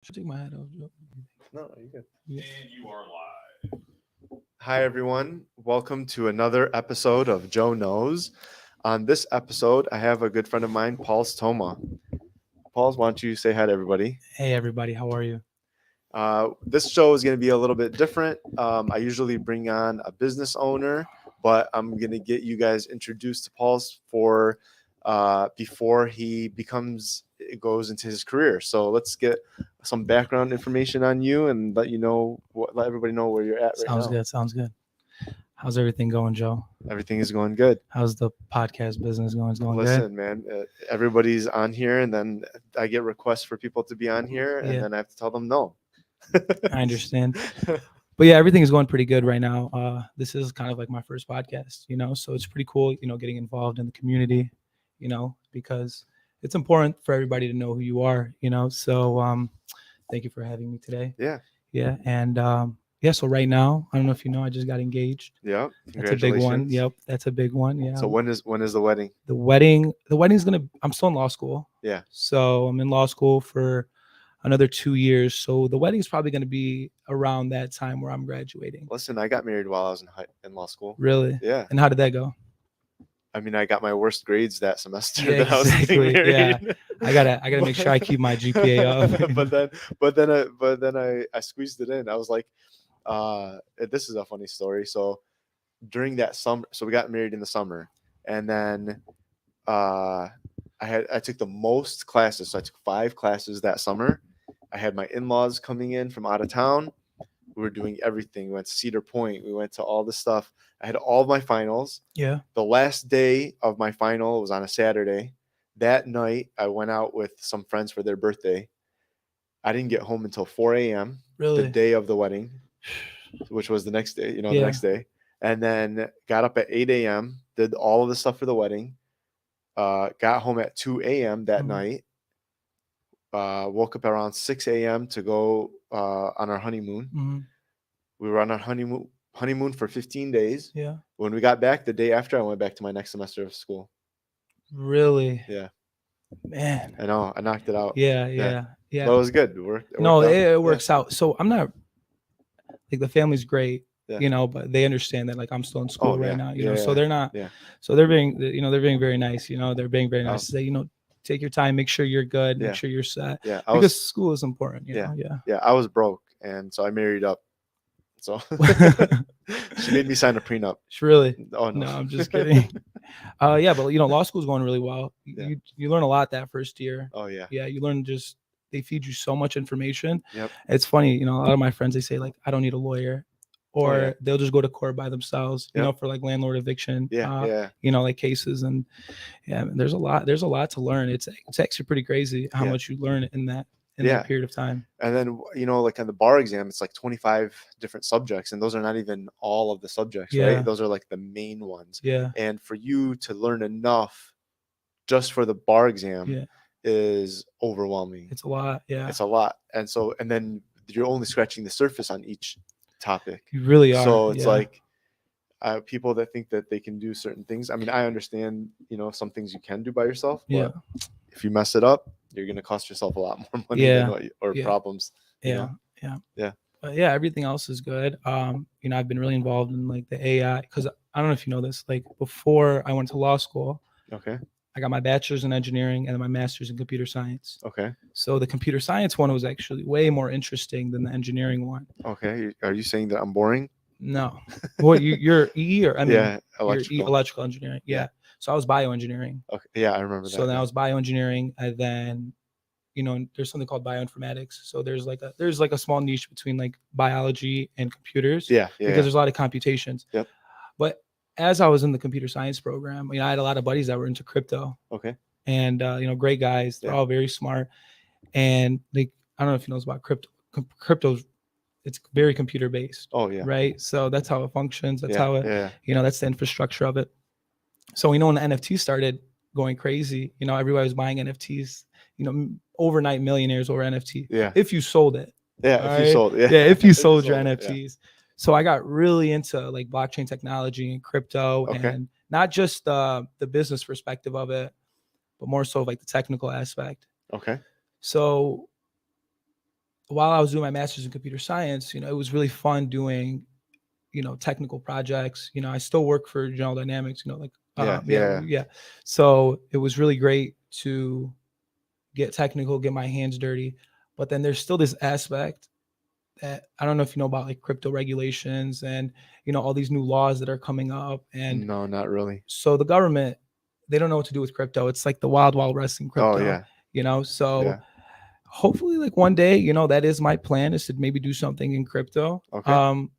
Should take my hat off, Joe. No, you're good. Yeah. And you are live. Hi, everyone. Welcome to another episode of Joe Knows. On this episode, I have a good friend of mine, Pauls Toma. Pauls, why don't you say hi to everybody? Hey, everybody. How are you? This show is going to be a little bit different. I usually bring on a business owner, but I'm going to get you guys introduced to Pauls before he goes into his career. So let's get some background information on you and let everybody know where you're at right Sounds now. good. Sounds good. How's everything going, Joe? Everything is going good. How's the podcast business going? It's going Listen, man, everybody's on here, and then I get requests for people to be on here, and Yeah. then I have to tell them no. good. I understand. But yeah, everything is going pretty good right now. This is kind of like my first podcast, so it's pretty cool, getting involved in the community, because it's important for everybody to know who you are, So thank you for having me today. Yeah. Yeah. And so right now, I don't know if you know, I just got engaged. Yeah. That's a big one. Yep. That's a big one. Yeah. So when is the wedding? The wedding's I'm still in law school. Yeah. So I'm in law school for another 2 years. So the wedding's probably going to be around that time where I'm graduating. Listen, I got married while I was in law school. Really? Yeah. And how did that go? I mean, I got my worst grades that semester. Yeah, that I was getting exactly. married. Yeah. I gotta make sure I keep my GPA up. but then I squeezed it in. I was like, this is a funny story. So during that summer, so we got married in the summer, and then I took the most classes. So I took 5 classes that summer. I had my in-laws coming in from out of town. We were doing everything. We went to Cedar Point. We went to all this stuff. I had all of my finals. Yeah. The last day of my final was on a Saturday. That night, I went out with some friends for their birthday. I didn't get home until 4 a.m. Really? The day of the wedding, which was the next day, the next day. And then got up at 8 a.m., did all of the stuff for the wedding, got home at 2 a.m. that night, woke up around 6 a.m. to go on our honeymoon. Mm-hmm. We were on our honeymoon for 15 days. Yeah. When we got back, the day after, I went back to my next semester of school. Really? Yeah. Man. I know. I knocked it out. Yeah. But it was good. It worked It works out. So I'm not like, the family's great, Yeah. But they understand that, like, I'm still in school right now, Yeah, so they're not, so they're being very nice, they're being very nice. Say, take your time, make sure you're good, make sure you're set. Yeah. Because school is important, know? Yeah. I was broke, and so I married up. So she made me sign a prenup. Really? Oh no, I'm just kidding. But law school's going really well. Yeah. You learn a lot that first year. Oh yeah. Yeah, you learn they feed you so much information. Yep. It's funny, a lot of my friends, they say, like, I don't need a lawyer, or they'll just go to court by themselves, for like landlord eviction, like cases. And there's a lot to learn. It's actually pretty crazy how much you learn in that period of time. And then, like on the bar exam, it's like 25 different subjects, and those are not even all of the subjects, right? Those are like the main ones. Yeah. And for you to learn enough just for the bar exam is overwhelming. It's a lot. Yeah. It's a lot. And then you're only scratching the surface on each topic. You really are. So it's like people that think that they can do certain things. I mean, I understand, some things you can do by yourself, but if you mess it up, you're going to cost yourself a lot more money or problems. Yeah. But everything else is good. I've been really involved in like the AI, because I don't know if you know this, like before I went to law school, okay, I got my bachelor's in engineering and then my master's in computer science. Okay. So the computer science one was actually way more interesting than the engineering one. Okay. Are you saying that I'm boring? No. Well, you're EE, or electrical engineering. Yeah. So I was bioengineering. Okay. Yeah, I remember that. So then I was bioengineering, and then, there's something called bioinformatics. So there's like a small niche between like biology and computers. Yeah. Because there's a lot of computations. Yep. But as I was in the computer science program, I had a lot of buddies that were into crypto. Okay. And great guys. They're all very smart. And I don't know if you know about crypto. Crypto's, it's very computer based. Oh yeah. Right. So that's how it functions. That's how it. Yeah. That's the infrastructure of it. So when the NFTs started going crazy, everybody was buying NFTs. Overnight millionaires over NFT. Yeah. If you sold it. Yeah. If you sold. Yeah. If you sold your NFTs. So I got really into like blockchain technology and crypto, and not just the business perspective of it, but more so like the technical aspect. Okay. So while I was doing my master's in computer science, it was really fun doing, technical projects. I still work for General Dynamics, like, Yeah, yeah, yeah. yeah. So it was really great to get technical, get my hands dirty. But then there's still this aspect that I don't know if you know about, like crypto regulations and, all these new laws that are coming up. And No, not really. so the government, they don't know what to do with crypto. It's like the wild, wild west in Oh crypto, yeah, so yeah. hopefully like one day, that is my plan, is to maybe do something in crypto. Okay.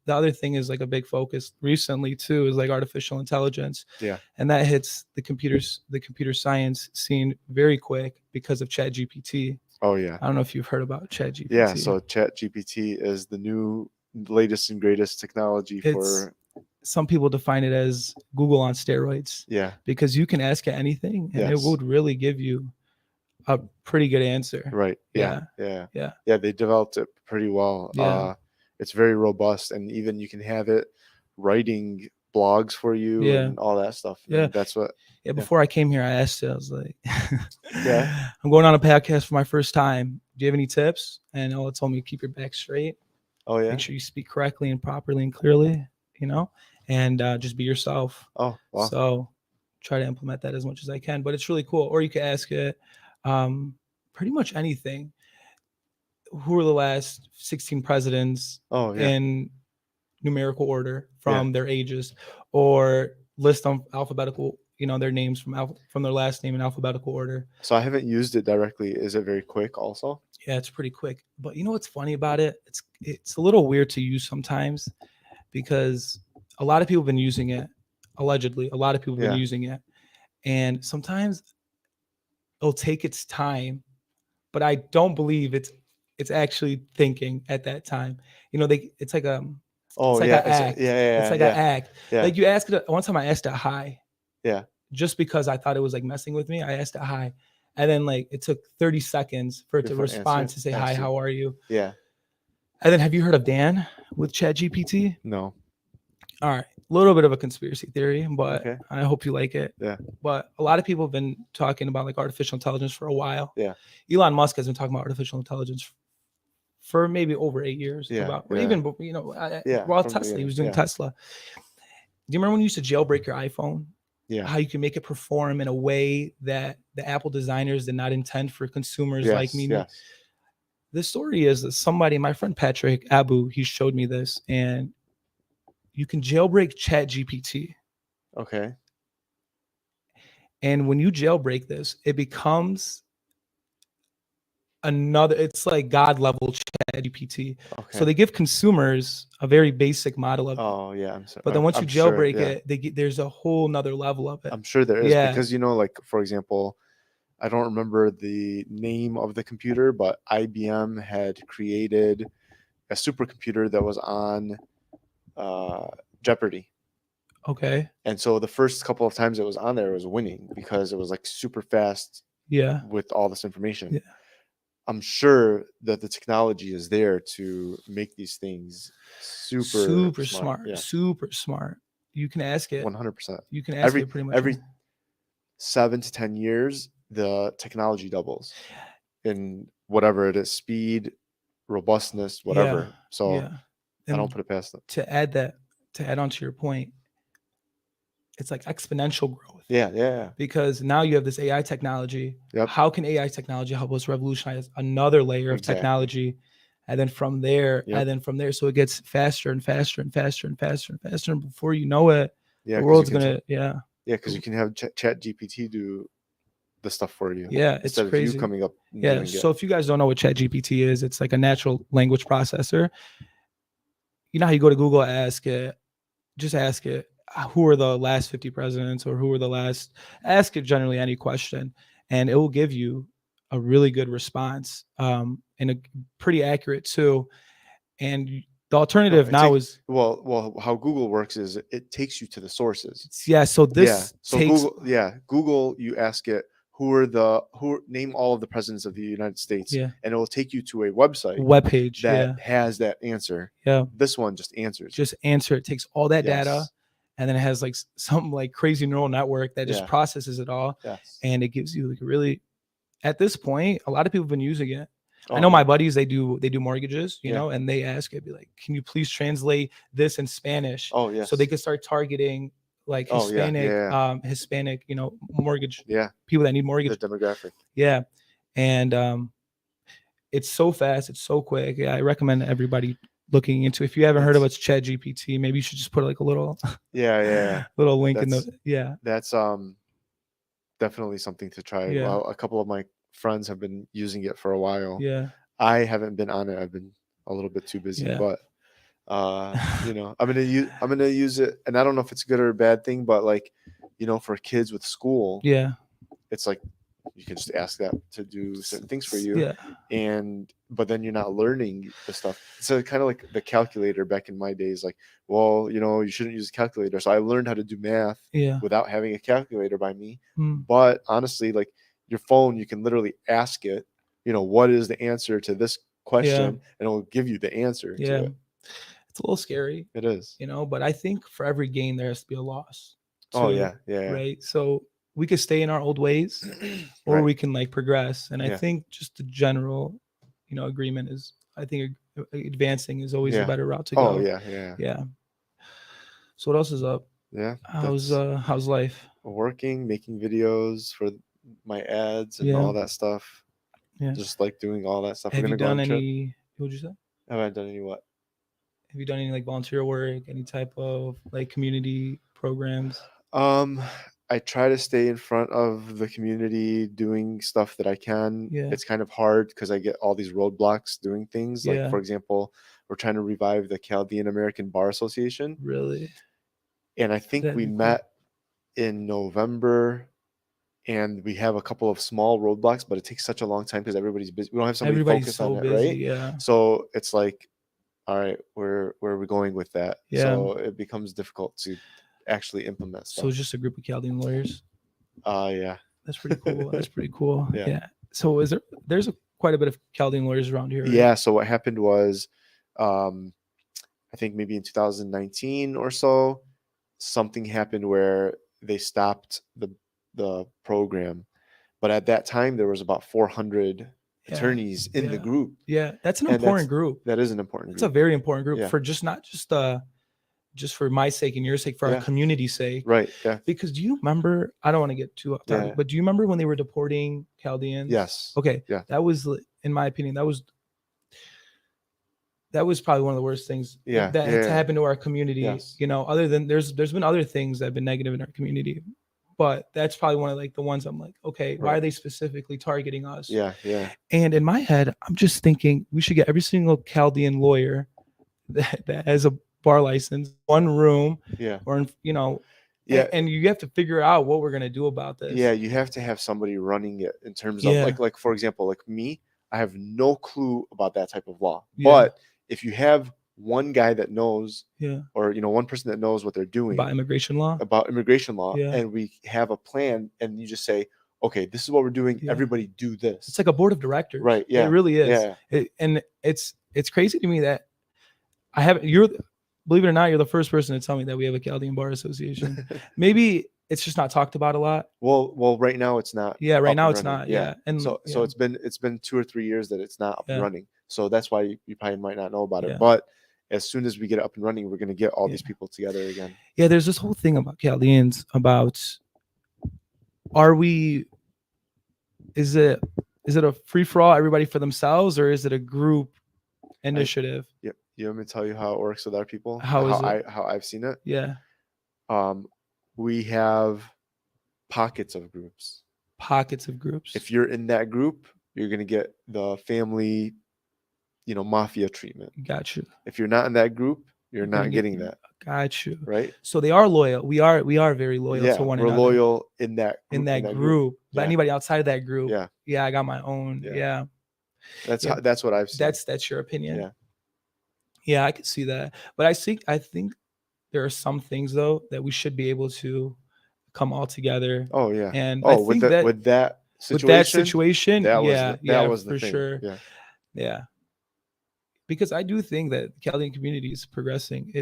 The other thing is like a big focus recently too is like artificial intelligence, Yeah. and that hits the computer science scene very quick because of Chat GPT. Oh yeah. I don't know if you've heard about Chat Yeah. GPT. So Chat GPT is the new latest and greatest technology It's for. Some people define it as Google on steroids, Yeah. because you can ask it anything and it Yes. would really give you a pretty good answer. Right. Yeah. Yeah. Yeah. Yeah. Yeah. They developed it pretty well. Yeah. It's very robust, and even you can have it writing blogs for you Yeah. and all that stuff. Yeah. And that's what. Yeah, Yeah. before I came here, I asked it, I was like, Yeah. I'm going on a podcast for my first time. Do you have any tips? And it told me, keep your back straight. Oh yeah. Make sure you speak correctly and properly and clearly, and just be yourself. Oh wow. So try to implement that as much as I can. But it's really cool. Or you could ask it pretty much anything. Who are the last 16 presidents Oh yeah. in numerical order Yeah. from their ages, or list them alphabetical, their names from their last name in alphabetical order. So I haven't used it directly. Is it very quick also? Yeah, it's pretty quick. But you know what's funny about it? It's a little weird to use sometimes, because a lot of people have been using it. Allegedly, a lot of people have been Yeah. using it, and sometimes it'll take its time, but I don't believe it's actually thinking at that time. It's like Oh it's like yeah. an act. Yeah. It's like Yeah. an act. Yeah. Like you ask it one time, I asked it hi, Yeah. just because I thought it was like messing with me. I asked it hi, and then like it took 30 seconds for it to Before respond answer- to say hi, answer. how are you? Yeah. And then have you heard of Dan with Chat GPT? No. All right, a little bit of a conspiracy theory, but Okay. I hope you like it. Yeah. But a lot of people have been talking about like artificial intelligence for a while. Yeah. Elon Musk has been talking about artificial intelligence for maybe over 8 years. Yeah, Or yeah. even Yeah, while from the Tesla, he was doing beginning, yeah. Tesla. Do you remember when you used to jailbreak your iPhone? Yeah. How you can make it perform in a way that the Apple designers did not intend for consumers like me. Yes. The story is that my friend Patrick Abu, he showed me this, and you can jailbreak Chat GPT. Okay. And when you jailbreak this, it becomes it's like God level Chat GPT. Okay. So they give consumers a very basic model of it. Oh yeah. I'm sorry. But then once you I'm sure, jailbreak yeah. it, there's a whole nother level of it. I'm sure there is, Yeah. because like for example, I don't remember the name of the computer, but IBM had created a supercomputer that was on Jeopardy. Okay. And so the first couple of times it was on there, it was winning because it was like super fast Yeah. with all this information. Yeah. I'm sure that the technology is there to make these things super smart. Yeah. Super smart. You can ask it. 100%. You can ask it pretty much every 7 to 10 years, the technology doubles in whatever it is, speed, robustness, whatever. Yeah. So Yeah. I don't put it past them. To add on to your point, it's like exponential growth. Yeah. Because now you have this AI technology. Yep. How can AI technology help us revolutionize another layer of Exactly. technology? And then from there, Yep. So it gets faster and faster and faster and faster and faster. And before you know it, Yeah, the world's 'cause you gonna, can Yeah, because you can have Chat GPT do the stuff for you. Yeah, it's instead crazy. of you coming up and Yeah. doing So it. if you guys don't know what Chat GPT is, it's like a natural language processor. You know how you go to Google, ask it, who are the last 50 presidents, or who are the last, ask it generally any question, and it will give you a really good response, and a pretty accurate too. And the alternative is well, how Google works is it takes you to the sources. so this So takes Google, you ask it name all of the presidents of the United States, and it will take you to a website webpage that has that answer. Yeah. This one just answers. It takes all that data, Yes. and then it has like some like crazy neural network that just Yeah. processes it all, Yes. and it gives you like really, at this point, a lot of people have been using it. I know my yeah. buddies, they do mortgages, you Yeah. know, and they ask, I'd be like, can you please translate this in Spanish Oh, so they yes. could start targeting like Oh, yeah. Yeah. Hispanic, you know, mortgage Yeah. people that need The mortgage. demographic. Yeah. And it's so fast, it's so quick. Yeah, I recommend everybody looking into. If you haven't heard of That's it's Chat GPT, maybe you should just put like a little yeah, yeah. little link in the That's yeah. that's definitely something to try. Yeah. Well, a couple of my friends have been using it for a while. Yeah. I haven't been on it. I've been a little bit too busy, Yeah. but I'm gonna use it, and I don't know if it's a good or a bad thing, but like, for kids with school, Yeah. it's like you can just ask that to do certain things for you, Yeah. but then you're not learning the stuff. So kind of like the calculator back in my days, like, well, you shouldn't use a calculator. So I learned how to do math Yeah. without having a calculator by me. Mm. But honestly, like your phone, you can literally ask it, what is the answer to this question, and it will give you the answer to Yeah. it. It's a little scary, It is. you know, but I think for every gain there has to be a loss Oh too, yeah, yeah, yeah. right? So we could stay in our old ways or Right. we can like progress. And I Yeah. think just the general, agreement is, I think advancing is always a Yeah. better route to Oh go. yeah, yeah, Yeah. So what else is up? yeah. How's life? Working, making videos for my ads and Yeah. all that stuff. Yeah. Just like doing all that stuff. We're Have you gonna go on done a trip. any, what would you say? I haven't done any what? Have you done any like volunteer work, any type of like community programs? Um, I try to stay in front of the community doing stuff that I can. Yeah. It's kind of hard because I get all these roadblocks doing things. Like, Yeah. for example, we're trying to revive the Chaldean American Bar Association. Really? And I think That'd we be cool. met in November, and we have a couple of small roadblocks, but it takes such a long time because everybody's busy. We don't have somebody Everybody's focused so on it, busy. right? Yeah. So it's like, all right, where are we going with that? Yeah. So it becomes difficult to actually implement So stuff. it's just a group of Chaldean lawyers. Yeah. That's pretty cool. That's pretty cool. Yeah. Yeah. So there's quite a bit of Chaldean lawyers around here, right? Yeah. So what happened was, I think maybe in 2019 or so, something happened where they stopped the program. But at that time, there was about 400 Yeah. attorneys in the Yeah. group. Yeah. That's an And important group. That is an important It's a group. very important group Yeah. for not just for my sake and your sake, for our Yeah. community's sake. Right. Yeah. Because do you remember, I don't want to get too off topic, Yeah. but do you remember when they were deporting Chaldeans? Yes. Okay. Yeah. That was, in my opinion, that was probably one of the worst things Yeah. that Yeah. to happen to our community. Yes. Other than there's been other things that have been negative in our community, but that's probably one of like the ones I'm like, okay, why Right. are they specifically targeting us? Yeah. Yeah. And in my head, I'm just thinking we should get every single Chaldean lawyer that has a bar license, one room, Yeah. or Yeah. and you have to figure out what we're gonna do about this. Yeah. You have to have somebody running it in terms of Yeah. like for example, like me, I have no clue about that type of law. Yeah. But if you have one guy that knows, Yeah. or one person that knows what they're doing About immigration law. Yeah. And we have a plan, and you just say, okay, this is what we're doing. Yeah. Everybody do this. It's like a board of directors. Right. Yeah. It really is. Yeah. And it's crazy to me that believe it or not, you're the first person to tell me that we have a Chaldean Bar Association. Maybe it's just not talked about a lot. Well, right now it's not. Yeah, right up now and it's running. not. Yeah. And so yeah. it's been 2 or 3 years that it's not up and Yeah. running. So that's why you probably might not know about Yeah. it. But as soon as we get it up and running, we're gonna get all Yeah. these people together again. Yeah, there's this whole thing about Chaldeans about is it a free for all, everybody for themselves, or is it a group initiative? Yep. You want me to tell you how it works with our people? How is it? How I've seen it? Yeah. We have pockets of groups. Pockets of groups. If you're in that group, you're gonna get the family, mafia treatment. Got you. If you're not in that group, you're gonna not getting that. Got you. Right? So they are loyal. We are very loyal to one we're another. loyal in that group. But Yeah. anybody outside of that group, Yeah. I got my own. Yeah. Yeah. That's what I've seen. That's your opinion. Yeah. Yeah, I could see that. But I think there are some things though that we should be able to come all together. Oh yeah. And I think with that situation, that was the for thing. sure. Yeah. Because I do think that the Chaldean community is progressing.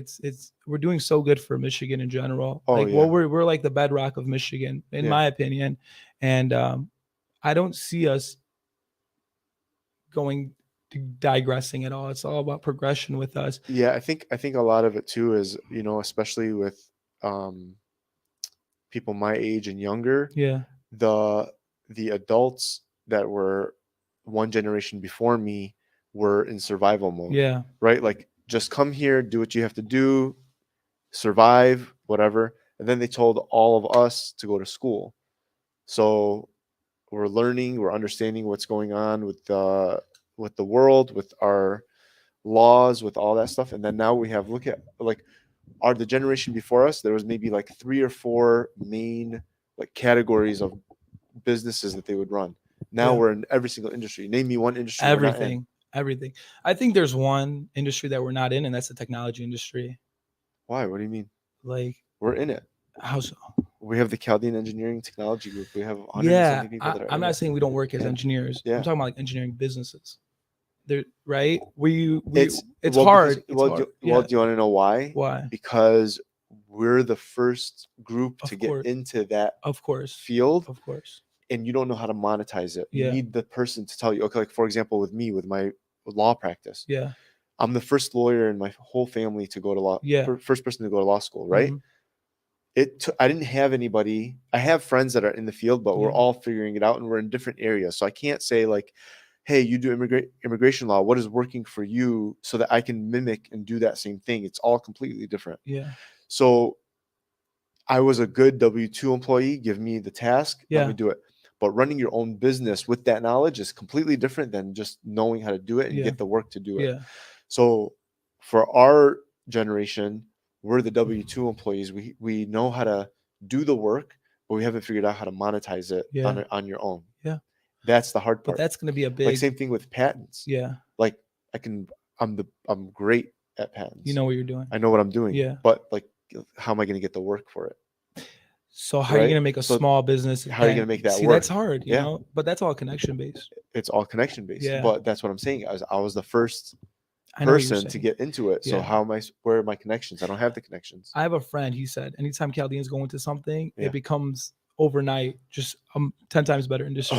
We're doing so good for Michigan in general. Oh, yeah. We're like the bedrock of Michigan, in my opinion. And I don't see us going digressing at all. It's all about progression with us. Yeah, I think a lot of it too is, especially with um people my age and younger, Yeah, the the adults that were one generation before me were in survival mode, yeah, right? Like, just come here, do what you have to do, survive, whatever. And then they told all of us to go to school. So we're learning, we're understanding what's going on with the world, with our laws, with all that stuff. And then now we have, look at, like, are the generation before us, there was maybe like 3 or 4 main, like, categories of businesses that they would run. Now yeah. we're in every single industry. Name me one industry we're not in. Everything. I think there's one industry that we're not in, and that's the technology industry. Why? What do you mean? Like, We're in it. how so? We have the Chaldean Engineering Technology Group. We have 100 and Yeah, something people that are I'm in not it. saying we don't work as Yeah. engineers. Yeah. I'm talking about like engineering businesses. They're right. It's It's well, hard. because, It's well, hard. do you Yeah. want to know why? Why? Because we're the first group to Of get course. into that Of course. field, Of course. and you don't know how to monetize it. You Yeah. need the person to tell you. Okay, like, for example, with me, with my law practice, Yeah. I'm the first lawyer in my whole family to go to law. Yeah. First person to go to law school, right? Mhm. I didn't have anybody. I have friends that are in the field, but we're Yeah. all figuring it out, and we're in different areas. So I can't say, like, hey, you do immigration law. What is working for you, so that I can mimic and do that same thing? It's all completely different. Yeah. So I was a good W-2 employee. Give me the task, let Yeah. me do it. But running your own business with that knowledge is completely different than just knowing how to do it and Yeah. get the work to do it. Yeah. So for our generation, we're the W-2 employees. We know how to do the work, but we haven't figured out how to monetize it Yeah. on your own. Yeah. That's the hard But part. that's gonna be a Like, big. same thing with patents. Yeah. Like, I'm great at patents. You know what you're doing. I know what I'm doing. Yeah. But, like, how am I going to get the work for it? So how are you Right? gonna make a So small business? how are you gonna make that See, work? that's hard, you Yeah. know. But that's all connection based. It's all connection based. Yeah. But that's what I'm saying. I was the first I know what you're person to saying. get into it. So Yeah. how am I? Where are my connections? I don't have the connections. I have a friend. He said, anytime Chaldeans go into something, Yeah. it becomes overnight just 10 times better industry.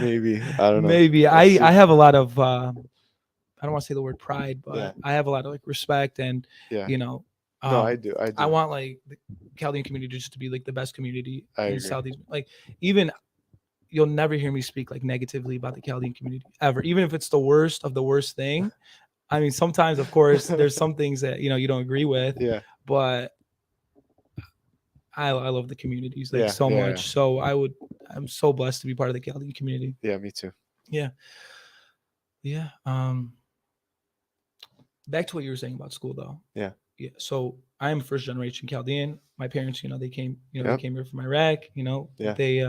Maybe, I don't know. Maybe We'll I see. have a lot of I don't want to say the word pride, but Yeah. I have a lot of like respect and Yeah. you know. No, I do. I want like the Chaldean community just to be like the best community I in agree. Southeast. Like, even you'll never hear me speak like negatively about the Chaldean community ever, even if it's the worst of the worst thing. I mean, sometimes, of course, there's some things that you don't agree with, Yeah. but I love the communities like Yeah, so yeah, much. So I'm so blessed to be part of the Chaldean community. Yeah, me too. Yeah. Yeah. Back to what you were saying about school though. Yeah. Yeah. So I am first generation Chaldean. My parents, they came, they Yep. came here from Iraq, Yeah. they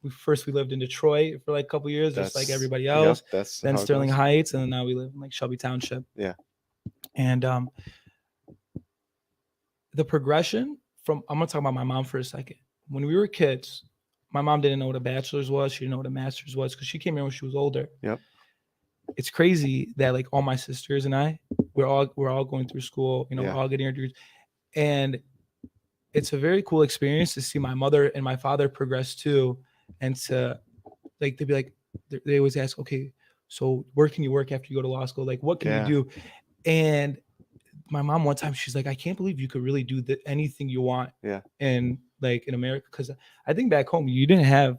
we lived in Detroit for like a couple years, just like That's- everybody Yep, else. that's Then how it Sterling goes. Heights, and then now we live in like Shelby Township. Yeah. And the progression from I'm gonna talk about my mom for a second. When we were kids, my mom didn't know what a bachelor's was. She didn't know what a master's was because she came here when she was older. Yep. It's crazy that like all my sisters and I, we're all going through school. Yeah. We're all getting our degrees, and it's a very cool experience to see my mother and my father progress too, and to like they'd be like they always ask, okay, so where can you work after you go to law school? Like, what can Yeah. you do? And my mom one time, she's like, I can't believe you could really do anything you want. Yeah. In America, because I think back home you didn't have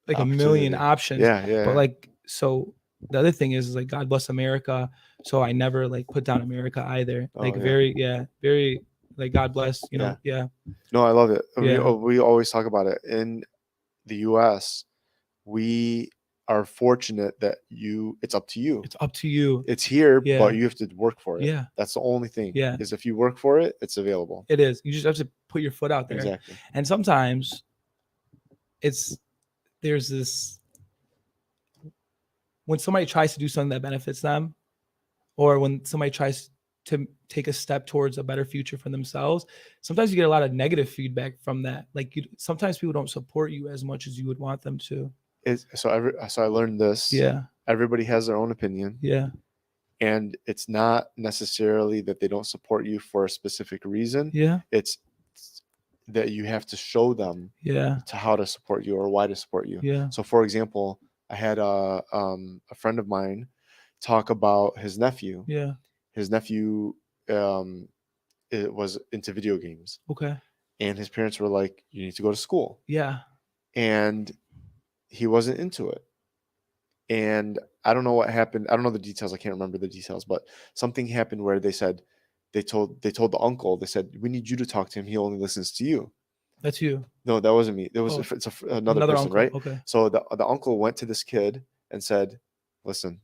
like a million Opportunity. options. Yeah, yeah. But like, so the other thing is like, God bless America. So I never like put down America either. Oh, Like yeah. very like God bless. Yeah. Yeah. No, I love it. Yeah. We always talk about it in the U.S. We are fortunate that it's up to you. It's up to you. It's here, Yeah. but you have to work for it. Yeah. That's the only thing. Yeah. Is if you work for it, it's available. It is. You just have to put your foot out there. Exactly. And sometimes there's this, when somebody tries to do something that benefits them, or when somebody tries to take a step towards a better future for themselves, sometimes you get a lot of negative feedback from that. Like sometimes people don't support you as much as you would want them to. So I learned this. Yeah. Everybody has their own opinion. Yeah. And it's not necessarily that they don't support you for a specific reason. Yeah. It's that you have to show them Yeah. to how to support you or why to support you. Yeah. So, for example, I had a friend of mine talk about his nephew. Yeah. His nephew um, it was into video games, Okay. and his parents were like, "You need to go to school," Yeah. and he wasn't into it. And I don't know what happened. I don't know the details. I can't remember the details, but something happened where they said they told the uncle. They said, "We need you to talk to him. He only listens to you." That's you. No, that wasn't me. It was Oh, another another person, uncle. right? Okay. So the uncle went to this kid and said, "Listen,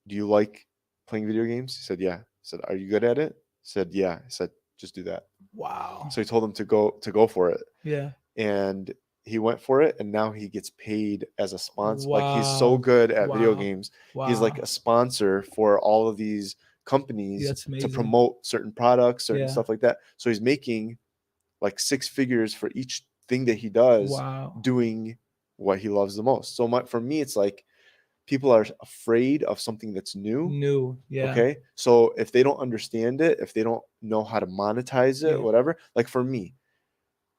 do you like playing video games?" He said, "Yeah." He said, "Are you good at it?" He said, "Yeah." He said, "Just do that." Wow. So he told him to go for it, Yeah. and he went for it, and now he gets paid as a sponsor. Like, he's so Wow. good at video Wow. games, he's like Wow. a sponsor for all of these Yeah, companies that's to amazing. promote certain products, certain Yeah. stuff like that. So he's making like six figures for each thing that he does, Wow. doing what he loves the most. So for me, it's like people are afraid of something that's new. New. Yeah. Okay, so if they don't understand it, if they don't know how to monetize it, Yeah. whatever. Like for me,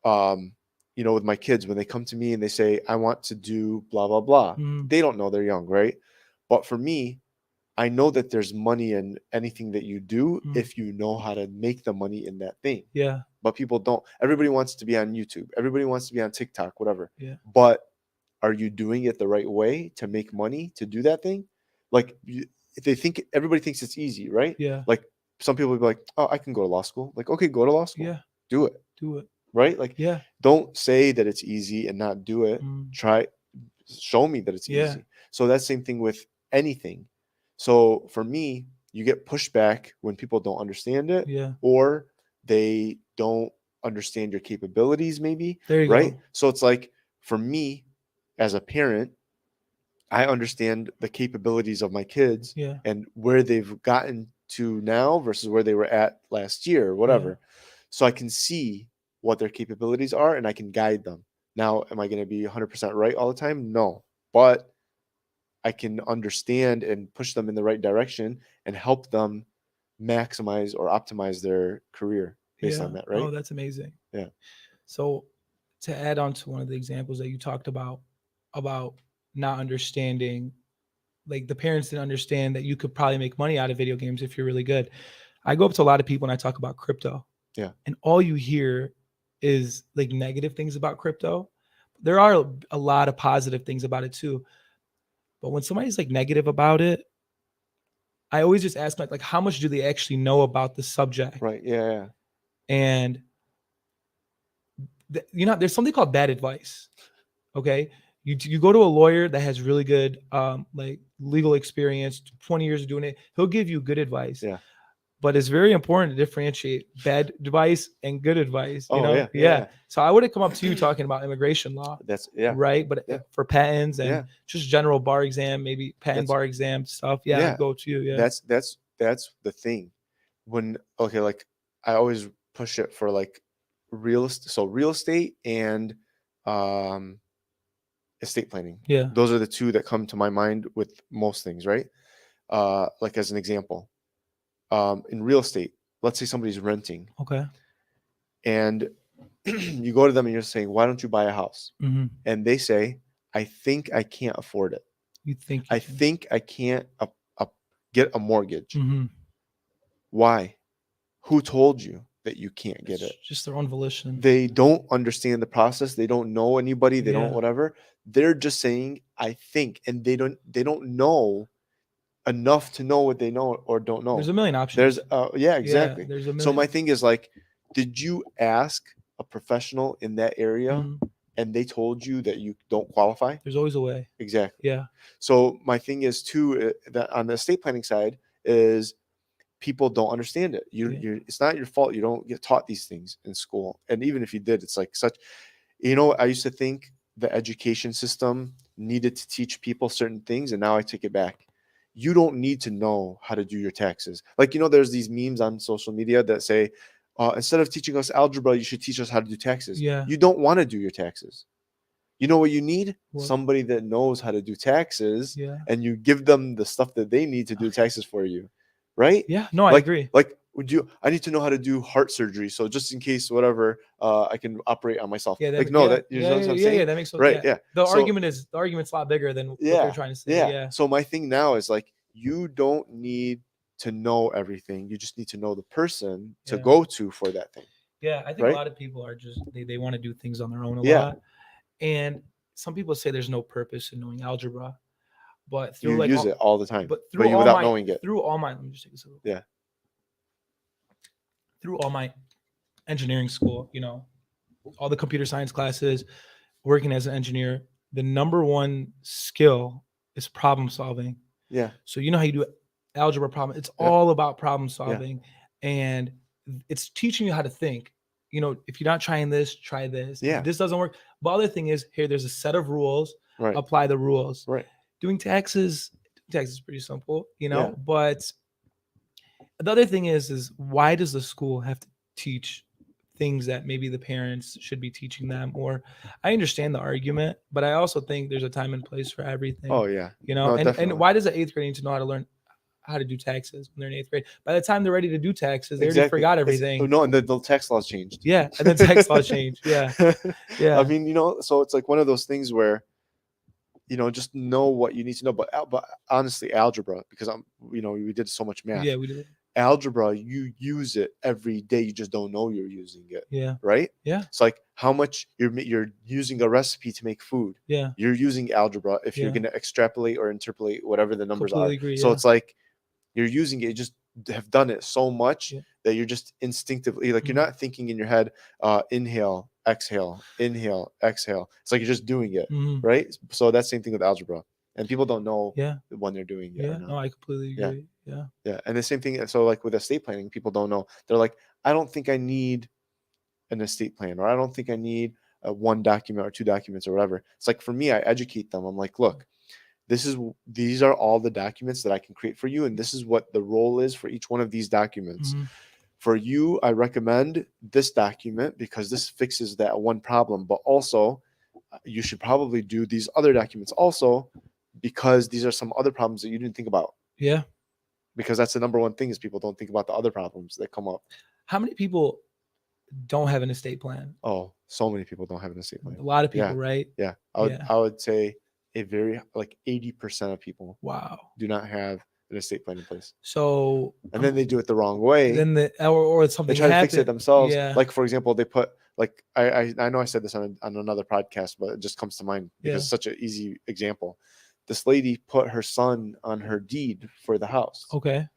um, with my kids, when they come to me and they say, "I want to do blah blah blah," Mm. they don't know, they're young, right? But for me, I know that there's money in anything that you do Mm. if you know how to make the money in that thing. Yeah. But people don't. Everybody wants to be on YouTube. Everybody wants to be on TikTok, whatever. Yeah. But are you doing it the right way to make money to do that thing? Like, if they think everybody thinks it's easy, right? Yeah. Like some people will be like, "Oh, I can go to law school." Like, okay, go to law school. Yeah. Do it, Do it. right? Like, Yeah. don't say that it's easy and not do it. Mm. Try, show me that it's Yeah. easy. So that's the same thing with anything. So for me, you get pushback when people don't understand it, Yeah. or they don't understand your capabilities, maybe, There you right? go. So it's like, for me as a parent, I understand the capabilities of my kids Yeah. and where they've gotten to now versus where they were at last year or Yeah. whatever. So I can see what their capabilities are and I can guide them. Now, am I going to be 100% right all the time? No. But I can understand and push them in the right direction and help them maximize or optimize their career based Yeah. on that, Oh, right? that's amazing. Yeah. So to add on to one of the examples that you talked about not understanding, like the parents didn't understand that you could probably make money out of video games if you're really good. I go up to a lot of people and I talk about crypto. Yeah. And all you hear is like negative things about crypto. There are a lot of positive things about it too. But when somebody's like negative about it, I always just ask like how much do they actually know about the subject? Right. Yeah. Yeah. And there's something called bad advice. Okay. You go to a lawyer that has really good like legal experience, 20 years of doing it, he'll give you good advice. Yeah. But it's very important to differentiate bad advice and good advice, Oh, yeah. Yeah. So I would have come up to you talking about immigration law, That's, yeah. right? But Yeah. for patents and Yeah. just general bar exam, maybe patent That's, bar exam stuff, yeah, yeah. I'd go to you. Yeah. That's the thing. Okay, like I always push it for like real estate and um estate planning. Yeah. Those are the two that come to my mind with most things, right? Like as an example, in real estate, let's say somebody's renting Okay. and you go to them and you're saying, "Why don't you buy a house?" Mm-hmm. And they say, "I think I can't afford it. You think I think I can't get a mortgage." Mm-hmm. Why? Who told you that you can't get it? Just their own volition. They don't understand the process. They don't know anybody. They don't Yeah. whatever. They're just saying, "I think," and they don't know enough to know what they know or don't know. There's a million options. There's yeah, Yeah, exactly. there's a So million. my thing is like, did you ask a professional in that area Mhm. and they told you that you don't qualify? There's always a way. Exactly. Yeah. So my thing is too, that on the estate planning side is people don't understand it. You're it's not your fault you don't get taught these things in school. And even if you did, it's like such, I used to think the education system needed to teach people certain things, and now I take it back. You don't need to know how to do your taxes. Like, there's these memes on social media that say, instead of teaching us algebra, you should teach us how to do taxes. Yeah. You don't want to do your taxes. You know what you need? What? Somebody that knows how to do taxes, Yeah. and you give them the stuff that they need to do taxes for you, right? Yeah. No, I Like, agree. like I need to know how to do heart surgery, so just in case whatever, I can operate on myself. Yeah, Like, no, yeah, that, you know what I'm saying? that makes sense. Right? Yeah, Yeah. the So argument's a lot bigger than what they're yeah, trying to say. yeah. Yeah, So my thing now is like, you don't need to know everything. You just need to know the person to yeah, go to for that thing, yeah. I think a right? lot of people are just they want to do things on their own a Yeah. lot, and some people say there's no purpose in knowing algebra, but You through like use it all the time, through but you all without my knowing it. let me just take this a little. Yeah. Through all my engineering school, all the computer science classes, working as an engineer, the number one skill is problem solving. Yeah. So you know how you do algebra problem. It's Yep. all about problem Yeah. solving, and it's teaching you how to think. If you're not trying this, try this. Yeah. If this doesn't work. The other thing is here. There's a set of rules. Right. Apply the rules. Right. Doing taxes is pretty simple, Yeah. But the other thing is why does the school have to teach things that maybe the parents should be teaching them? Or I understand the argument, but I also think there's a time and place for everything. Oh yeah. No, and definitely. why does an eighth grade need to know how to learn how to do taxes when they're in eighth grade? By the time they're ready to do taxes, they already forgot everything. No, and the tax laws changed. Yeah, and then tax laws change. Yeah, yeah. I mean, so it's like one of those things where, just know what you need to know. But honestly, algebra, because we did so much math. Yeah, we did. Algebra, you use it every day. You just don't know you're using it. Yeah. Right. Yeah. It's like how much you're using a recipe to make food. Yeah. You're using algebra if you're Yeah. going to extrapolate or interpolate whatever the numbers Completely are. agree, So yeah. it's like you're using it. You just have done it so much Yeah. that you're just instinctively, like, Mhm. you're not thinking in your head, inhale, exhale, inhale, exhale. It's like you're just doing it. Mhm. Right. So that's the same thing with algebra, and people don't know Yeah. when they're doing it Yeah. or not. No, I completely Yeah. agree. Yeah. Yeah. And the same thing. So like with estate planning, people don't know. They're like, I don't think I need an estate plan, or I don't think I need one document or two documents or whatever. It's like, for me, I educate them. I'm like, look, these are all the documents that I can create for you, and this is what the role is for each one of these documents. Mhm. For you, I recommend this document because this fixes that one problem, but also you should probably do these other documents also, because these are some other problems that you didn't think about. Yeah. Because that's the number one thing, is people don't think about the other problems that come up. How many people don't have an estate plan? Oh, so many people don't have an estate plan. A lot of people, Yeah. right? Yeah. Yeah. I would say a very, like, 80% of people Wow. do not have an estate plan in place. So And then they do it the wrong way. then or They something try to fix it happened. themselves. Yeah. Like, for example, they put, like, I know I said this on another podcast, but it just comes to mind because Yeah. it's such an easy example. This lady put her son on her deed for the house Okay.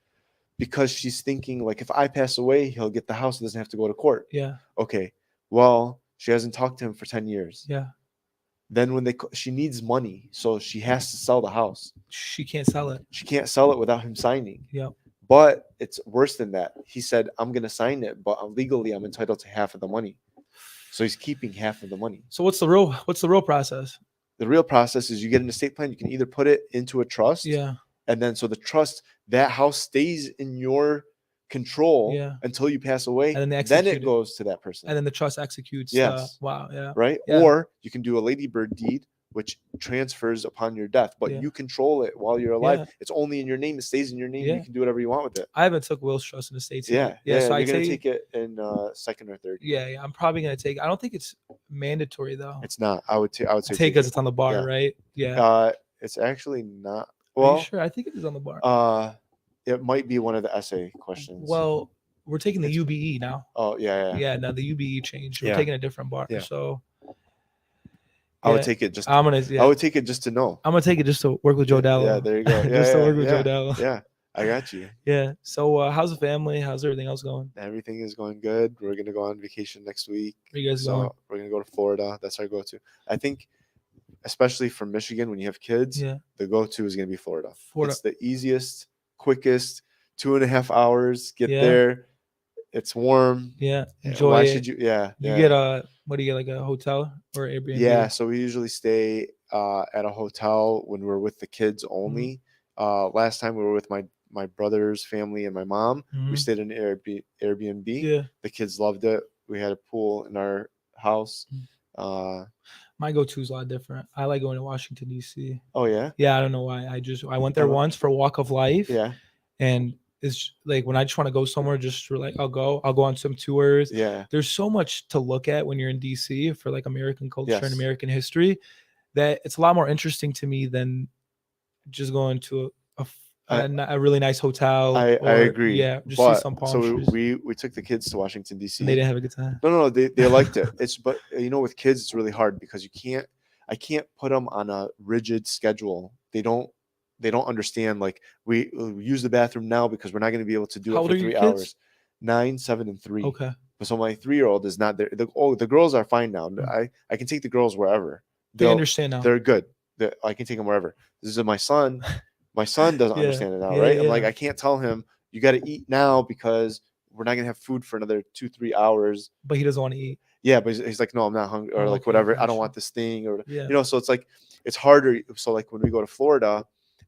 because she's thinking, like, if I pass away, he'll get the house and doesn't have to go to court. Yeah. Okay. Well, she hasn't talked to him for 10 years. Yeah. Then when she needs money, so she has to sell the house. She can't sell it. She can't sell it without him signing. Yep. But it's worse than that. He said, I'm going to sign it, but legally I'm entitled to half of the money. So he's keeping half of the money. So what's the real process? The real process is you get an estate plan. You can either put it into a trust. Yeah. And then so the trust, that house stays in your control until you pass away. And then it goes to that person. And then the trust executes. Yes. Wow. Yeah. Right. Yeah. Or you can do a ladybird deed, which transfers upon your death, but you control it while you're alive. Yeah. It's only in your name. It stays in your name. Yeah. You can do whatever you want with it. I haven't took Will's trust in the States Yeah. yet. So you're going to take it in second or third. Yeah. I'm probably going to take. I don't think it's mandatory though. It's not. I would say take because it's on the bar, right? Yeah. It's actually not. Are Well, you sure? I think it is on the bar. It might be one of the essay questions. Well, we're taking the UBE now. Oh yeah. Yeah. Now the UBE changed. We're Yeah. taking a different bar. Yeah. So I would take it just. I'm gonna. Yeah. I would take it just to know. I'm gonna take it just to work with Joe Dallo. Yeah, there you go. just to work with Joe Dallo. Yeah, I got you. Yeah. So how's the family? How's everything else going? Everything is going good. We're gonna go on vacation next week. Where you guys So going? we're gonna go to Florida. That's our go-to. I think, especially from Michigan, when you have kids, Yeah. the go-to is gonna be Florida. Florida. It's the easiest, quickest, 2.5 hours. Get Yeah. there. It's warm. Yeah. Enjoy Why it. should you? Yeah. You get what do you get, like a hotel or Airbnb? Yeah, so we usually stay at a hotel when we're with the kids only. Last time we were with my brother's family and my mom. We Mhm. stayed in an Airbnb. Yeah. The kids loved it. We had a pool in our house. My go-to is a lot different. I like going to Washington D.C. Oh yeah. Yeah, I don't know why. I went there once for Walk of Life. Yeah. And is like when I just want to go somewhere, just for like I'll go on some tours. Yeah. There's so much to look at when you're in DC for like American culture and Yes. American history that it's a lot more interesting to me than just going to I a really nice hotel I or agree. yeah, just see But some palm so trees. we took the kids to Washington And they D.C. didn't have a good time. No, they liked it. It's but with kids it's really hard because I can't put them on a rigid schedule. They don't understand like we use the bathroom now because we're not going to be able to do How it old for are your 3 hours. kids? 9, 7, and 3. Okay. But so my 3-year-old is not there. The girls are fine now. Mm. I can take the girls wherever. They They'll understand now. they're good. I can take them wherever. This is my son. My son doesn't Yeah. understand it now, Yeah. right? Yeah. I'm like Yeah. I can't tell him you got to eat now because we're not gonna have food for another 2, 3 hours. But he doesn't want to eat. Yeah, but he's like, no, I'm not hungry, or Oh, like okay. whatever. I don't Gotcha. want this thing, or Yeah. so it's like it's harder. So like when we go to Florida,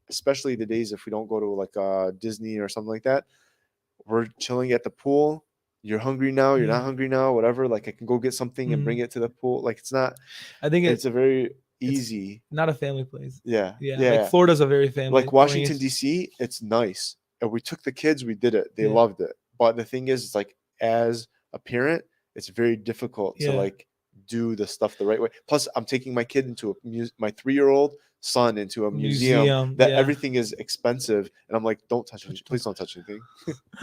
especially the days if we don't go to like Disney or something like that, we're chilling at the pool. You're hungry now. You're not Yeah. hungry now. Whatever. Like I can go get something and bring Mhm. it to the pool. Like it's not. I think It's a very it's easy. not a family place. Yeah. Yeah. Yeah. Like Yeah. Florida's a very family Like Washington oriented. D.C., it's nice. And we took the kids. We did it. They Yeah. loved it. But the thing is, it's like as a parent, it's very difficult to Yeah. like do the stuff the right way. Plus, I'm taking my kid into my 3-year-old son into a museum that Yeah. everything is expensive, and I'm like, don't touch anything. Touch Please don't touch anything.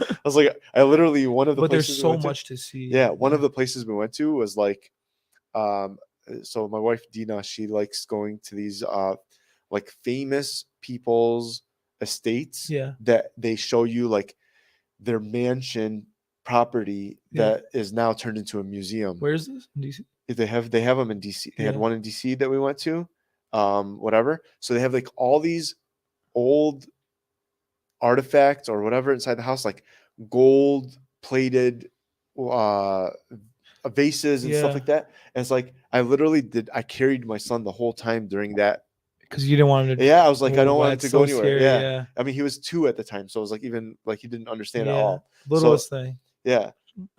I was like, I literally one of the But there's places we so went to. much to see. Yeah, one of the places we went to was like, um, so my wife Dina, she likes going to these like famous people's estates Yeah. that they show you like their mansion property Yeah. that is now turned into a museum. Where is this? In DC? They have them in DC. They had Yeah. one in DC that we went to, whatever. So they have like all these old artifacts or whatever inside the house, like gold plated uh vases and stuff Yeah. like that. And it's like I carried my son the whole time during that. Because you didn't want him to. Yeah, I was like, I don't want him That's to so go anywhere. scary. Yeah. Yeah. I mean, he was 2 at the time, so it was like even like he didn't understand at Yeah. all. Littlest thing. Yeah.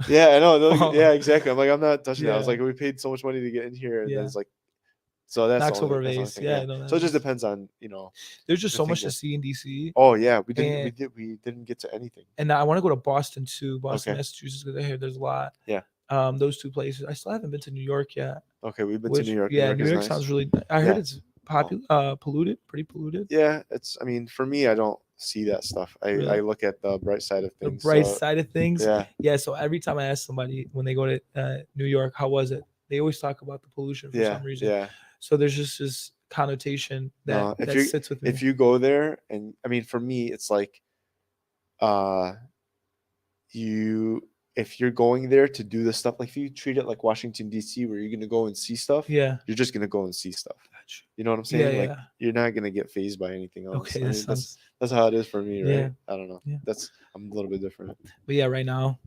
Yeah, I know. Oh. Yeah, exactly. I'm like, I'm not touching that. I was Yeah. like, we paid so much money to get in here, and then Yeah. it's like, so that's Knocks over that's the only vase. thing. Yeah. Yeah. No, So it just that's, depends on there's just the so thing much to that. see in DC. Oh yeah, we And didn't get to anything. I want to go to Boston too, Boston, Okay. Massachusetts, because I hear there's a lot. Yeah. Those 2 places. I still haven't been to New York yet. Okay, we've been to New York. Yeah, New York is nice. sounds really. I heard Yeah. it's polluted, pretty polluted. Yeah, I mean, for me, I don't see that stuff. I Really? look at the bright side of The things. bright so, side of things. Yeah. Yeah. So every time I ask somebody when they go to New York, how was it? They always talk about the pollution for Yeah. some reason. Yeah. So there's just this connotation No, that sits with me. if you go there, and I mean, for me, it's like, uh, if you're going there to do the stuff, like if you treat it like Washington D.C., where you're gonna go and see stuff, Yeah. you're just gonna go and see stuff. Gotcha. You know what I'm Yeah, saying? Like yeah. you're not gonna get phased by anything else. Okay, I that mean, sounds. that's how it is for me, Yeah. right? I don't know. Yeah. I'm a little bit different. But yeah, right now,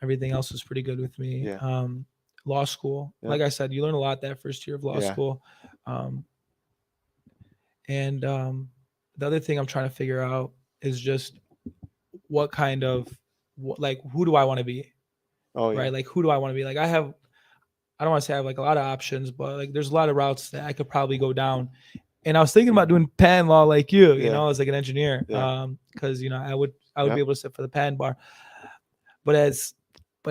everything else is pretty good with me. Yeah. Law school, Yeah. like I said, you learn a lot that first year of law Yeah. school. And the other thing I'm trying to figure out is just what kind of like who do I want to be? Oh yeah. Right? Like who do I want to be? Like I don't want to say I have like a lot of options, but like there's a lot of routes that I could probably go down. And I was thinking about doing patent law like you Yeah. as like an engineer. Yeah. Because I would Yeah. be able to sit for the patent bar. But as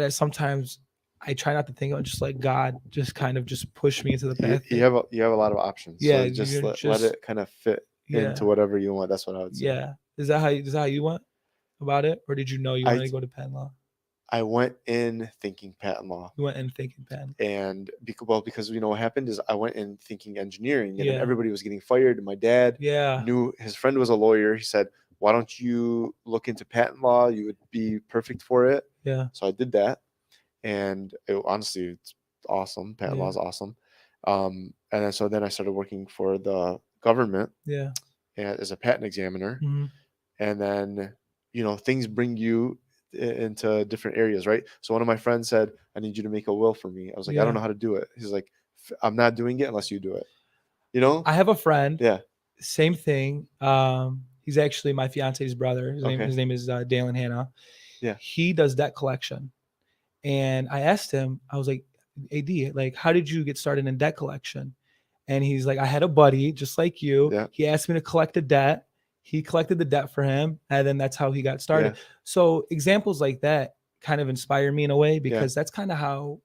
sometimes I try not to think of just like God just kind of just push me into the path. You have a lot of options. Yeah, So just you're let just- it kind of fit Yeah. into whatever you want. That's what I would say. Yeah. Is that how you went about it? Or did you know you I wanted to go to patent law? I went in thinking patent law, You went in thinking patent. and because what happened is I went in thinking engineering, and then Yeah. everybody was getting fired. And my dad Yeah. knew his friend was a lawyer. He said, "Why don't you look into patent law? You would be perfect for it." Yeah. So I did that, and honestly, it's awesome. Patent law is awesome. And then I started working for the government Yeah. as a patent examiner, Mhm. and then things bring you into different areas, right? So one of my friends said, "I need you to make a will for me." I was like, "I Yeah. don't know how to do it." He's like, "I'm not doing it unless you do it." I have a friend. Yeah. Same thing. He's actually my fiance's brother. His Okay. name is Dalen Hanna. Yeah. He does debt collection. And I asked him, I was like, AD, like, how did you get started in debt collection? And he's like, I had a buddy just like you. Yeah. He asked me to collect a debt. he collected the debt for him, and then that's how he got started. Yeah. So examples like that kind of inspire me in a way, because that's kind of how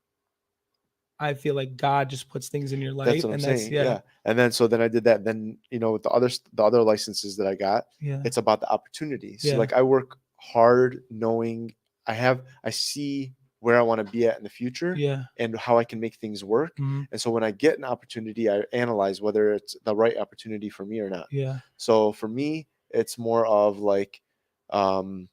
I feel like God just puts things in your That's life, what I'm and that's saying. Yeah. And then so then I did that. Then with the other licenses that I got, yeah, it's about the opportunity. So Yeah. like I work hard knowing I see where I want to be at in the future yeah, and how I can make things work. mhm, And so when I get an opportunity, I analyze whether it's the right opportunity for me or not. yeah, So for me, it's more of like, um,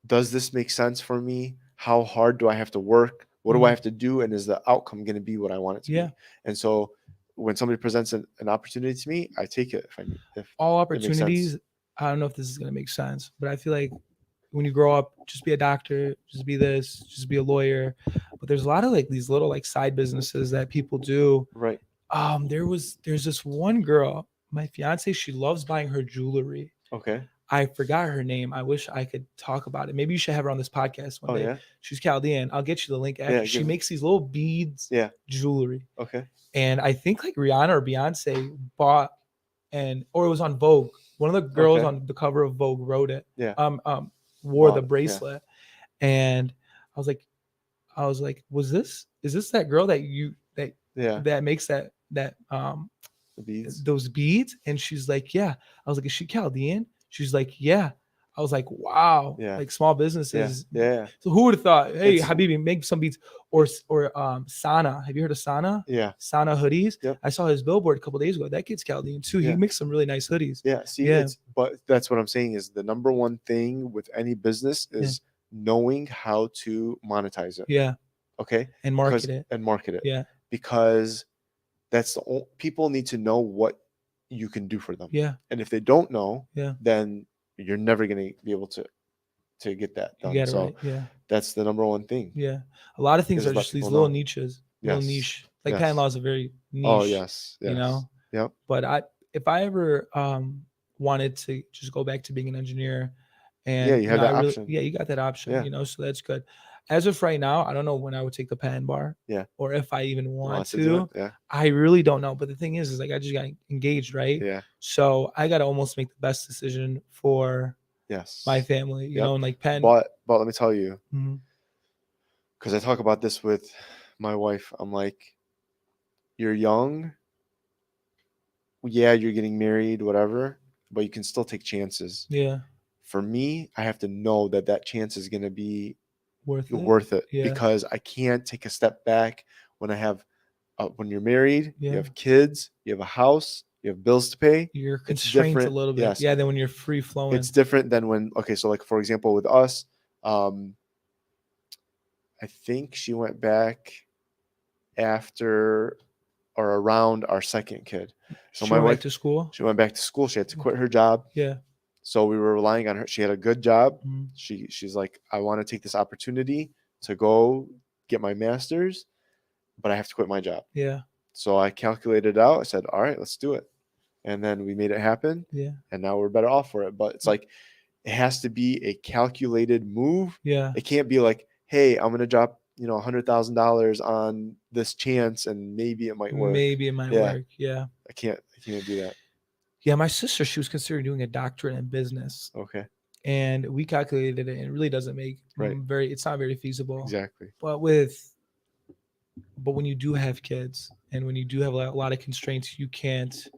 does this make sense for me? How hard do I have to work? What do I mhm, have to do? And is the outcome going to be what I want it to yeah. be? And so when somebody presents an opportunity to me, I take it if All it makes sense. opportunities. I don't know if this is gonna make sense, but I feel like when you grow up, just be a doctor, just be this, just be a lawyer. But there's a lot of like these little like side businesses that people do. Right. There's this one girl, my fiance, she loves buying her jewelry. Okay. I forgot her name. I wish I could talk about it. Maybe you should have her on this podcast one Oh day. yeah. She's Chaldean. I'll get you the link after. Yeah. She makes these little beads Yeah. jewelry. Okay. And I think like Rihanna or Beyonce bought, or it was on Vogue. One of the girls Okay. on the cover of Vogue wrote it. Yeah. Wore Wow. the Yeah. bracelet. And I was like, is this that girl that Yeah. that makes that The beads. those beads? And she's like, yeah. I was like, is she Chaldean? She's like, yeah. I was like, wow. Yeah. Like small Yeah. businesses. Yeah. So who would have thought, hey, It's- Habibi, make some beads? Or Sana. Have you heard of Sana? Yeah. Sana hoodies. Yep. I saw his billboard a couple days ago. That kid's Chaldean too. He Yeah. makes some really nice hoodies. Yeah. See, Yeah. but that's what I'm saying is the number one thing with any business is knowing how to monetize it. Yeah. Okay. And market it. And market it. Yeah. Because that's people need to know what you can do for them. Yeah. And if they don't know, Yeah. then you're never going to be able to get that You done. get it So right. Yeah. that's the number one thing. Yeah. A lot of things Just are let just these people little know. niches, little Yes. niche. Like Yes. patent law is a very niche. Oh yes. Yes. You know? Yep. But if I ever wanted to just go back to being an engineer, and Yeah, you have that really, option. yeah, you got that option, Yeah. So that's good. As of right now, I don't know when I would take the patent bar. Yeah. Or if I even want Want to do to. it? Yeah. I really don't know. But the thing is like I just got engaged, right? Yeah. So I gotta almost make the best decision for Yes. my family, you Yep. know, and like patent. But let me tell you, Mhm. because I talk about this with my wife. I'm like, you're young. Yeah, you're getting married, whatever, but you can still take chances. Yeah. For me, I have to know that chance is going to be Worth it. Yeah. because I can't take a step back when I have when you're married, Yeah. you have kids, you have a house, you have bills to pay. You're It's constrained a different. little bit. Yes. Yeah. Then when you're free flowing. It's different than when so like for example with us, I think she went back after or around our second kid. So she my went wife back to school. she went back to school. She had to quit her job. Yeah. So we were relying on her. She had a good job. Mhm. She's like, I want to take this opportunity to go get my master's, but I have to quit my job. Yeah. So I calculated it out. I said, all right, let's do it. And then we made it happen. Yeah. And now we're better off for it. But it's like, it has to be a calculated move. Yeah. It can't be like, hey, I'm going to drop, $100,000 on this chance and maybe it might work. Maybe it might Yeah. work. Yeah. I can't do that. Yeah. My sister, she was considering doing a doctorate in business, Okay. and we calculated it, and it really doesn't make Right. it's not very feasible. Exactly. But when you do have kids and when you do have a lot of constraints, you can't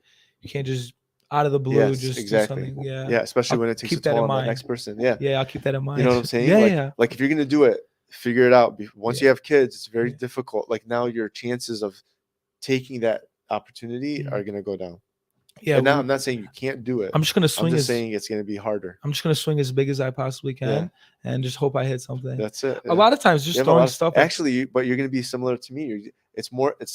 just out of the blue Yes, just exactly. do something. Yeah. Yeah, especially I'll when it takes a keep that in toll on the mind. next person. Yeah. Yeah. I'll keep that in mind. You know what I'm saying? Yeah. Like if you're going to do it, figure it out. Once Yeah. you have kids, it's very Yeah. difficult. Like now your chances of taking that opportunity Mhm. are going to go down. Yeah. And now I'm not saying you can't do it. I'm just gonna I'm swing just saying it's going to be harder. I'm just gonna swing as big as I possibly can, Yeah. and just hope I hit something. That's it. A lot of times, just You have a throwing lot of- stuff. At, Actually, but you're going to be similar to me. It's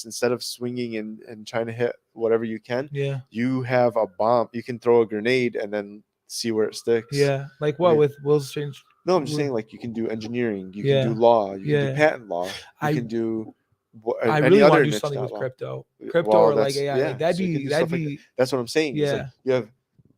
instead of swinging and trying to hit whatever you can, yeah, you have a bomb. You can throw a grenade and then see where it sticks. yeah. Like what mean- with Will's change? No, I'm just saying like you can do engineering, you Yeah. can do law, you can Yeah. do patent law, you I- can do I any really other want to do niche, something not with law. crypto, Well, or like that's- AI. yeah, Like, that'd so you can be do that'd stuff like be. That's what I'm saying. It's like Yeah. you have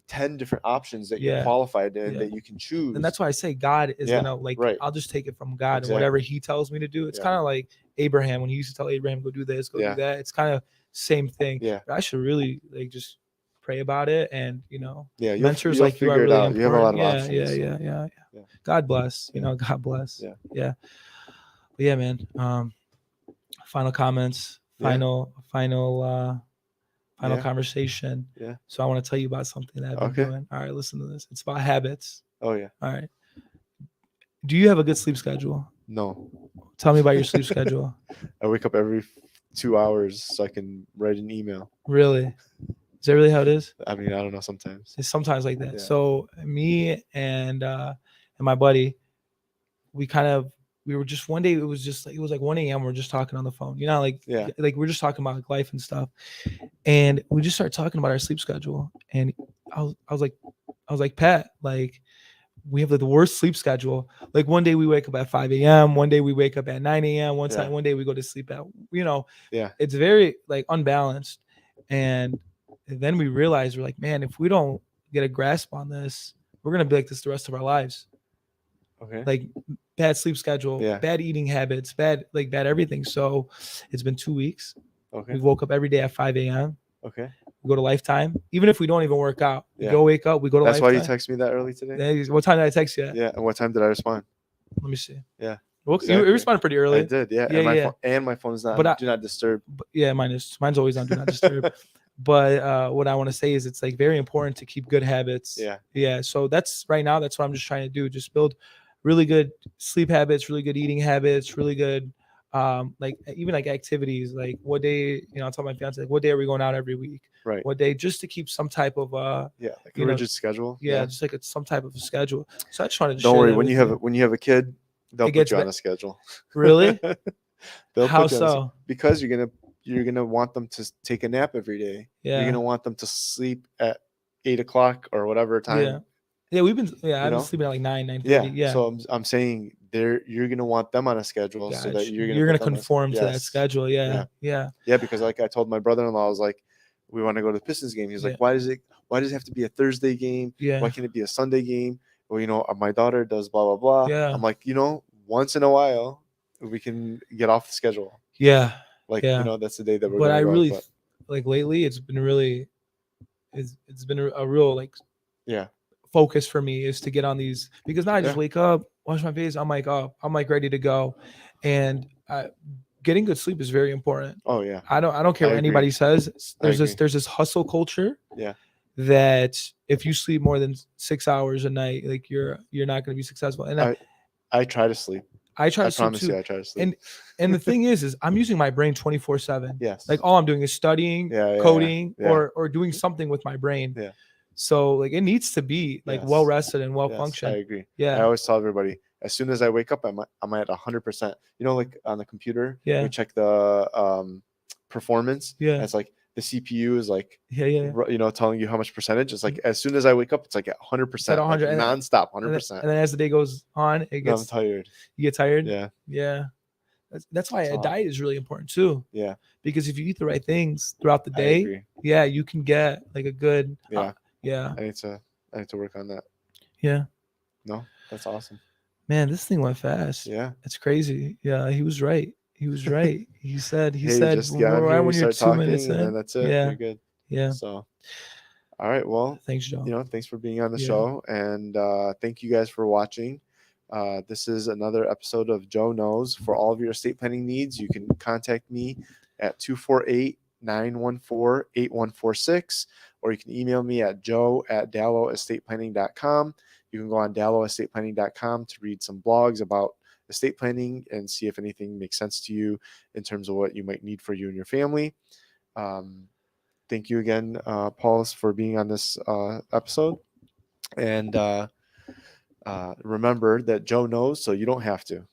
10 different options that you're Yeah. qualified in Yeah. that you can choose. And that's why I say God is Yeah, gonna like. right. I'll just take it from God, Exactly. and whatever He tells me to do. It's Yeah. kind of like Abraham when he used to tell Abraham, "Go do this, go Yeah. do that." It's kind of same thing. Yeah. But I should really like just pray about it, and Yeah, mentors you'll like you are figure it really out. You have a lot important. of Yeah, options. yeah. Yeah. God bless. Yeah. God bless. Yeah. Yeah. But yeah, man. Final comments. Yeah. Final Yeah. conversation. Yeah. So I want to tell you about something that I've been Okay. doing. All right, listen to this. It's about habits. Oh yeah. All right. Do you have a good sleep schedule? No. Tell me about your sleep schedule. I wake up every 2 hours so I can write an email. Really? Is that really how it is? I mean, I don't know sometimes. It's sometimes like that. Yeah. So me and my buddy, we were just one day. It was like 1 a.m. We're just talking on the phone. Yeah. Like we're just talking about like life and stuff. And we just started talking about our sleep schedule. And I was like, Pat, like we have the worst sleep schedule. Like one day we wake up at 5 a.m. One day we wake up at 9 a.m. Yeah. One day we go to sleep at, Yeah. it's very like unbalanced. And then we realized we're like, man, if we don't get a grasp on this, we're going to be like this the rest of our lives. Okay. Like bad sleep schedule, Yeah. bad eating habits, bad everything. So it's been 2 weeks. Okay. We woke up every day at 5 a.m. Okay. We go to Lifetime. Even if we don't even work out, we Yeah. go wake up, we go to That's why Lifetime. you text me that early today? Hey, what time did I text you at? Yeah. And what time did I respond? Let me see. Yeah. Well, Exactly. you responded pretty early. I did. Yeah. Yeah, and my phone's not. But Do not disturb. But yeah, mine's always on do not disturb. But what I want to say is it's like very important to keep good habits. Yeah. Yeah. So that's right now. That's what I'm just trying to do. Just build really good sleep habits, really good eating habits, really good like even like activities. Like what day, I tell my fiance, like what day are we going out every week? Right. What day, just to keep some type of yeah, like a rigid schedule. Yeah, just like some type of a schedule. So I just wanted to Don't share worry, that when you have a kid, they'll It put gets you on be- a schedule. Really? They'll How put you on so? because you're gonna want them to take a nap every day. You're Yeah. gonna want them to sleep at 8 o'clock or whatever time. Yeah. Yeah, I've been sleeping at like 9:30. Yeah. Yeah. So I'm saying you're gonna want them on a schedule so that you're gonna conform to that schedule. Yeah. Yeah, because like I told my brother-in-law, I was like, we want to go to the Pistons game. He's like, why does it have to be a Thursday game? Yeah. Why can't it be a Sunday game? Well, my daughter does blah blah blah. Yeah. I'm like, once in a while we can get off the schedule. Yeah. Like, Yeah. that's the day that we're But gonna I go really out, like lately it's been a real like yeah. focus for me is to get on these, because now I just Yeah. wake up, wash my face, I'm like ready to go. And getting good sleep is very important. Oh yeah. I don't care I what agree. anybody says. There's agree. this hustle culture. Yeah. That if you sleep more than 6 hours a night, like you're not going to be successful. And I try to sleep. I try to promise sleep you, too. I try to sleep. And the thing is I'm using my brain 24/7. Yes. Like all I'm doing is studying, coding, yeah. or doing something with my brain. Yeah. So like it needs to be like well rested and well functioned. I agree. Yeah. I always tell everybody, as soon as I wake up, I'm at 100%. Like on the computer, Yeah. we check the performance. Yeah. And it's like the CPU is like, yeah. telling you how much percentage. It's like as soon as I wake up, it's like at 100%, at 100, like nonstop, 100%. And then as the day goes on, it gets. I'm tired. You get tired. Yeah. Yeah. That's why a diet is really important too. Yeah. Because if you eat the right things throughout the I day, agree. yeah, you can get like a good. Yeah. Yeah. I need to work on that. Yeah. No, that's awesome. Man, this thing went fast. Yeah. It's crazy. Yeah, he was right. He said hey, said just get on here, when you're start 2 talking, minutes in. and then that's it. Yeah. You're good. Yeah. So, all right. Well, thanks, Joe. Thanks for being on the show, and thank you guys for watching. This is another episode of Joe Knows. For all of your estate planning needs, you can contact me at 248-914-8146, or you can email me at joe@dalloestateplanning.com. You can go on dalloestateplanning.com to read some blogs about estate planning and see if anything makes sense to you in terms of what you might need for you and your family. Thank you again, Pauls, for being on this episode. And remember that Joe knows, so you don't have to.